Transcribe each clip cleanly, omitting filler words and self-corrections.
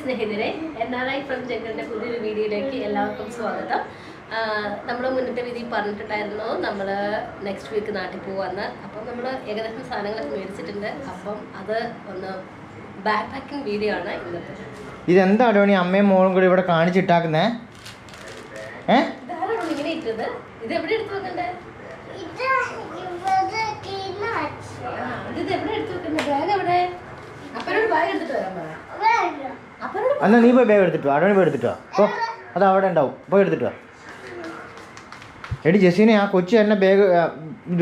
സ്നേഹിതരെ, NRI from ജംഗിളിന്റെ പുതിയൊരു വീഡിയോയിലേക്ക് എല്ലാവർക്കും സ്വാഗതം. നമ്മൾ മുന്നത്തെ വീഡിയോ പറഞ്ഞിട്ടുണ്ടായിരുന്നു നമ്മൾ നെക്സ്റ്റ് വീക്ക് നാട്ടിൽ പോവാന്ന്. അപ്പം നമ്മൾ ഏകദേശം സാധനങ്ങളൊക്കെ മേടിച്ചിട്ടുണ്ട്. അപ്പം അത് ഒന്ന് ബാക്ക് പാക്കിംഗ് വീഡിയോ ആണ് ഇന്നത്തെ. ഇതെന്താണോ നീ അമ്മയും മോളും കൂടി ഇവിടെ കാണിച്ചിട്ടാക്കുന്നേ? ഇങ്ങനെ ഇട്ടത് ഇത് എവിടെ എടുത്തു വെക്കണ്ടേ? ഇത് എവിടെ എടുത്തു വെക്കണ്ടേ? ബാഗ് എവിടെ? അപ്പനോട് ബാഗ് എടുത്തിട്ട് വരാൻ പറ. എന്നാ നീ പോയി ബാഗ് എടുത്തിട്ട് വാ. അടോണി പോയി എടുത്തിട്ട് വാ. ഓ അത് അവിടെ ഉണ്ടാവും, പോയി എടുത്തിട്ട് വാ. എടി ജസീനെ, ആ കൊച്ചു തന്നെ ബാഗ്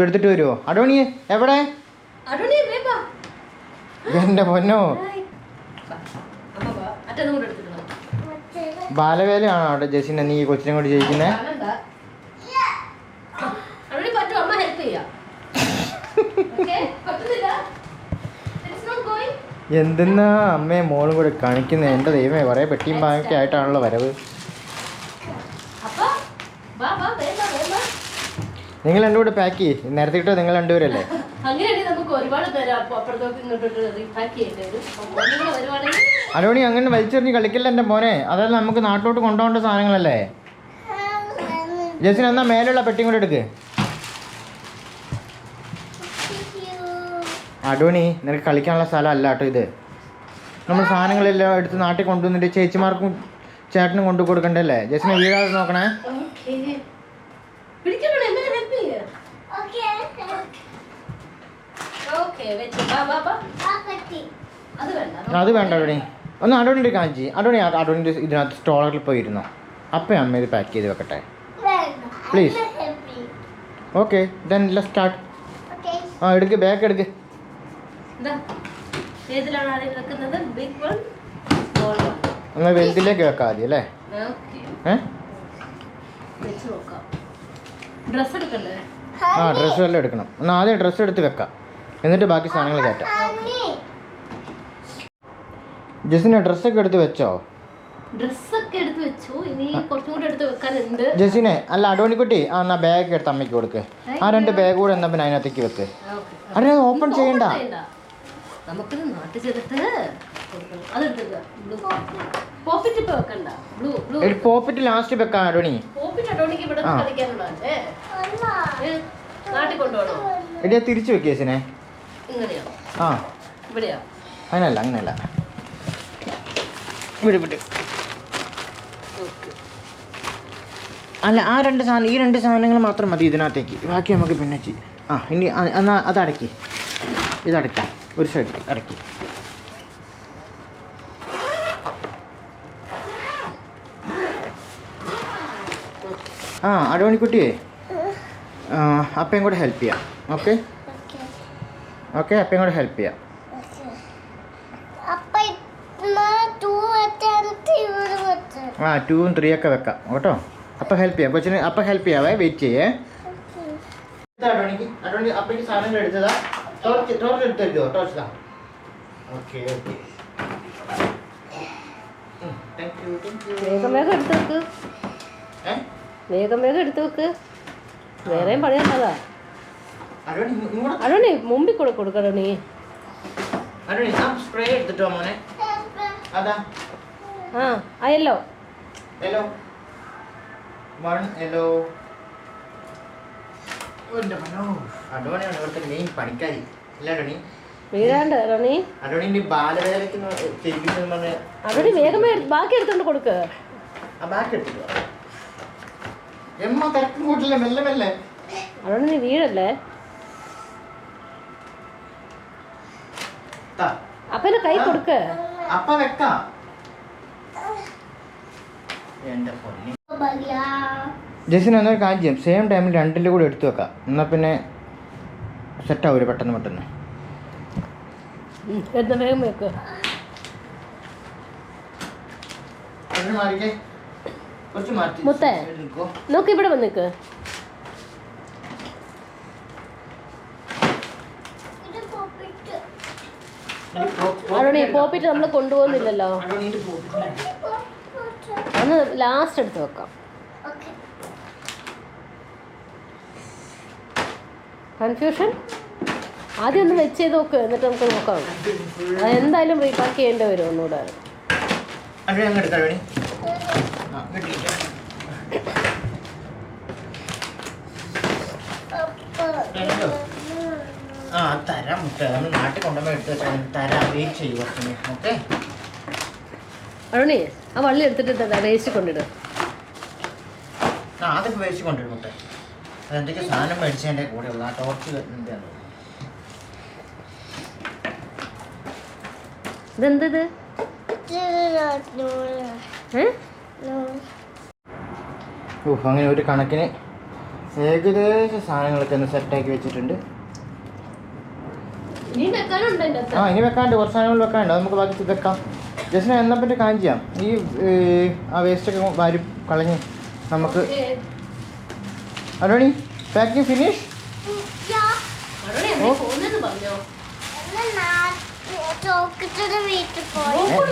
എടുത്തിട്ട് വരുമോ? അടോണിയെ എവിടെ? എന്റെ പൊന്നോ, ബാലവേലയാണോ അവിടെ ജസീനെ നീ കൊച്ചിനെ കൊണ്ട് ചെയ്യിക്കുന്നേ? എന്തെന്നാ അമ്മയും മോളും കൂടെ കാണിക്കുന്നത്? എൻ്റെ ദൈവമേ, കുറേ പെട്ടിയും ബാഗൊക്കെ ആയിട്ടാണല്ലോ വരവ്. നിങ്ങൾ രണ്ടും കൂടെ പാക്ക് ചെയ്യ്. നേരത്തെ കിട്ടോ നിങ്ങൾ രണ്ടുപേരല്ലേ? അലോണി അങ്ങനെ വലിച്ചെറിഞ്ഞ് കളിക്കല്ല എൻ്റെ മോനെ. അതെല്ലാം നമുക്ക് നാട്ടിലോട്ട് കൊണ്ടുപോകേണ്ട സാധനങ്ങളല്ലേ. ജസിന് എന്നാ മേലുള്ള പെട്ടിയും കൂടെ എടുക്ക്. അടോണി, നിനക്ക് കളിക്കാനുള്ള സ്ഥലം അല്ല കേട്ടോ ഇത്. നമ്മൾ സാധനങ്ങളെല്ലാം എടുത്ത് നാട്ടിൽ കൊണ്ടുവന്നിട്ട് ചേച്ചിമാർക്കും ചേട്ടനും കൊണ്ടു കൊടുക്കണ്ടല്ലേ. ജസിനെ വീഴാതെ നോക്കണേ. അത് വേണ്ട അടോണി, ഒന്ന് അടോണിൻ്റെ കാഞ്ചി. അടോണിൻ്റെ ഇതിനകത്ത് സ്റ്റോറിൽ പോയിരുന്നോ? അപ്പം അമ്മ ഇത് പാക്ക് ചെയ്ത് വെക്കട്ടെ please. Okay then let's start. ആ എടുക്ക്, ബാഗ് എടുക്ക്. എന്നാൽ വലുതിലേക്ക് വെക്കാം ആദ്യം അല്ലേ? ആ ഡ്രസ്സ് എല്ലാം എടുക്കണം. എന്നാൽ ആദ്യം ഡ്രസ്സ് എടുത്ത് വെക്കാം, എന്നിട്ട് ബാക്കി സാധനങ്ങൾ കയറ്റാം. ജസിനെ ഡ്രസ്സൊക്കെ എടുത്ത് വെച്ചോ? ജസിനെ അല്ല അടോണിക്കുട്ടി, ആ എന്നാ ബാഗ് എടുത്ത് അമ്മയ്ക്ക് കൊടുക്ക്. ആ രണ്ട് ബാഗ് കൂടെ എന്നാ പിന്നെ അതിനകത്തേക്ക് വെക്ക്. അതെ ഓപ്പൺ ചെയ്യണ്ട. പോപ്പിറ്റ് ലാസ്റ്റ് വെക്കാം അടോണി. എടിയാ തിരിച്ചു വെക്ക് ജസിനെ. ആ അങ്ങനെയല്ല വിട്. അല്ല ആ രണ്ട് സാധനം, ഈ രണ്ട് സാധനങ്ങൾ മാത്രം മതി ഇതിനകത്തേക്ക്. ബാക്കി നമുക്ക് പിന്നെ ചെയ്യും. ആ ഇനി എന്നാൽ അതടക്കി, ഇതടക്കാം ഒരു സൈഡിൽ അടക്കി. ആ അടോണിക്കുട്ടിയെ, അപ്പയും കൂടെ ഹെൽപ്പ് ചെയ്യാം. ഓക്കെ അപ്പയും കൂടെ ഹെൽപ്പ് ചെയ്യാം. ആ 2ഉം 3 ഒക്കെ വെക്കാം കേട്ടോ. അപ്പം ഹെൽപ്പ് ചെയ്യാം കൊച്ചിന്. അപ്പം ഹെൽപ്പ് ചെയ്യാവേ, വെയിറ്റ് ചെയ്യേ. അടോണി അപ്പയ്ക്ക് സാധനങ്ങൾ എടുത്തതാ. ടോർച്ച് എടുത്ത് തരുമോ? ടോർച്ച്. ഓക്കെ വേഗം എടുത്തു വെക്ക്. വേറെയും പണിയുള്ളതാ. അടോണി മുമ്പിൽ കൊടുക്കണോ നീ? സ്പ്രേ എടുത്തിട്ടോ മോനെ? അതാ യെല്ലോ അടോണിയാണ് ഇവിടുത്തെ മെയിൻ പണിക്കാരി. വീഴാണ്ട് റോണി. അടോണിന്റെ ബാലവേലയ്ക്ക് അടോണി വേഗമേ ബാക്കി എടുത്തോണ്ട് കൊടുക്ക്. മെല്ലെ അടോണി നീ വീഴല്ലേ. അപ്പനെ കൈ കൊടുക്ക്. അപ്പ വെക്കാം. ജസിന് എന്നൊരു കാര്യം ചെയ്യാം, സെയിം ടൈമിൽ രണ്ടിൻ്റെ കൂടെ എടുത്തു വെക്കാം. എന്നാൽ പിന്നെ സെറ്റാവൂല പെട്ടെന്ന്. വേഗം വെക്ക്. മുത്തേ നോക്ക്, ഇവിടെ വന്നിക്ക്. അടോണി പോപ്പിറ്റ് നമ്മൾ കൊണ്ടുപോകുന്നില്ലല്ലോ. ഒന്ന് ലാസ്റ്റ് എടുത്ത് വെക്കാം. കൺഫ്യൂഷൻ ആദ്യം ഒന്ന് വെച്ച് ചെയ്ത് നോക്ക്, എന്നിട്ട് നമുക്ക് നോക്കാം. അതെന്തായാലും റീപാക്ക് ചെയ്യേണ്ടി വരും ഒന്നുകൂടെ. അടോണി അങ്ങ് എടുക്കാം അടോണി. ആ കിട്ടിയിട്ട് ആ തരാം മുട്ട. നമ്മൾ നാട്ടിൽ കൊണ്ടുപോയി എടുത്ത് വെച്ചാൽ തരാം. വെയിറ്റ് ചെയ്യും കുറച്ച്. ഓക്കെ. അരുണി ആ വള്ളി എടുത്തിട്ട് വേസ്റ്റ് കൊണ്ടിടും. ആ അതൊക്കെ വേസ്റ്റ് കൊണ്ടിടും മുട്ട. അതെന്തൊക്കെ സാധനം മേടിച്ചതിൻ്റെ കൂടെയുള്ള ആ ടോർച്ച് എന്താണ് ഇതെന്തത്? അങ്ങനെ ഒരു കണക്കിന് ഏകദേശ സാധനങ്ങളൊക്കെ ഒന്ന് സെറ്റാക്കി വെച്ചിട്ടുണ്ട്. ആ ഇനി വെക്കാണ്ട് കുറച്ച് സാധനങ്ങൾ വെക്കാണ്ട്. അത് നമുക്ക് ബാക്കി വെക്കാം. ജസ്റ്റ് എന്നാൽ പറ്റി കാര്യം ചെയ്യാം. ഈ ആ വേസ്റ്റൊക്കെ വാരി കളഞ്ഞ് നമുക്ക് അടോണി പാക്കിങ് ഫിനിഷ്.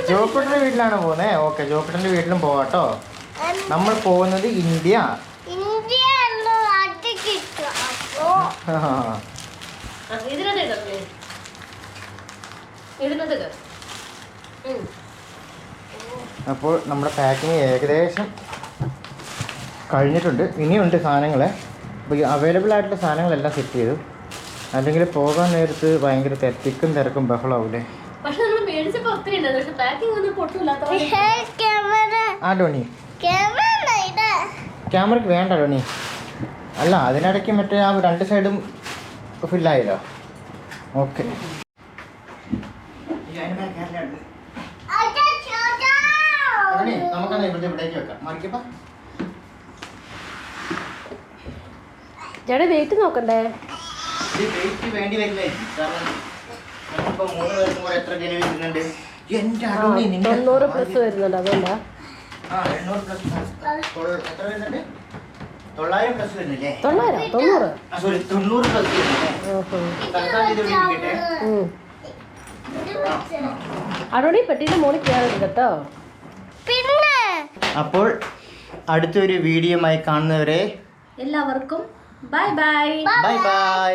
ജോക്കുട്ടൻ്റെ വീട്ടിലാണ് പോകുന്നത്. ഓക്കെ, ജോക്കുട്ടൻ്റെ വീട്ടിലും പോവാട്ടോ. നമ്മൾ പോകുന്നത് ഇന്ത്യ. അപ്പോൾ നമ്മുടെ പാക്കിങ് ഏകദേശം കഴിഞ്ഞിട്ടുണ്ട്. ഇനിയുണ്ട് സാധനങ്ങൾ. അപ്പോൾ അവൈലബിൾ ആയിട്ടുള്ള സാധനങ്ങളെല്ലാം സെറ്റ് ചെയ്തു. അല്ലെങ്കിൽ പോകാൻ നേരത്ത് ഭയങ്കര തിക്കും തിരക്കും ബഹളാവൂലേ. ആ ഡോണി ക്യാമറയ്ക്ക് വേണ്ട ഡോണി. അല്ല അതിനിടയ്ക്ക് മറ്റേ ആ രണ്ട് സൈഡും ഫില്ലായല്ലോ. ഓക്കെ. നമുക്കെന്നാ ഇവിടേക്ക് വെക്കാം. മറിക്കപ്പാ ചേട്ടാ വെയിറ്റ് നോക്കണ്ടേ? വെയിറ്റ് വേണ്ടി വരില്ലായിരിക്കും. കാരണം നമ്മളിപ്പോൾ 3 പേർക്കും കൂടെ എത്ര ജനം വരുന്നുണ്ട്? എൻ്റെ അടോണി 900 പ്ലസ് വരുന്നുണ്ട്. അതുകൊണ്ടാ. ആ 800 പ്ലസ് എത്ര വരുന്നുണ്ട്? 900 പ്ലസ് വരുന്നില്ലേ? 900 സോറി 90 പ്ലസ് വരുന്നില്ലേ? അടോണി പെട്ടിയുടെ മുകളിൽ കയറരുത് കേട്ടോ. അപ്പോൾ അടുത്തൊരു വീഡിയോയുമായി കാണുന്നവരെ എല്ലാവർക്കും ബൈ ബൈ. Bye bye.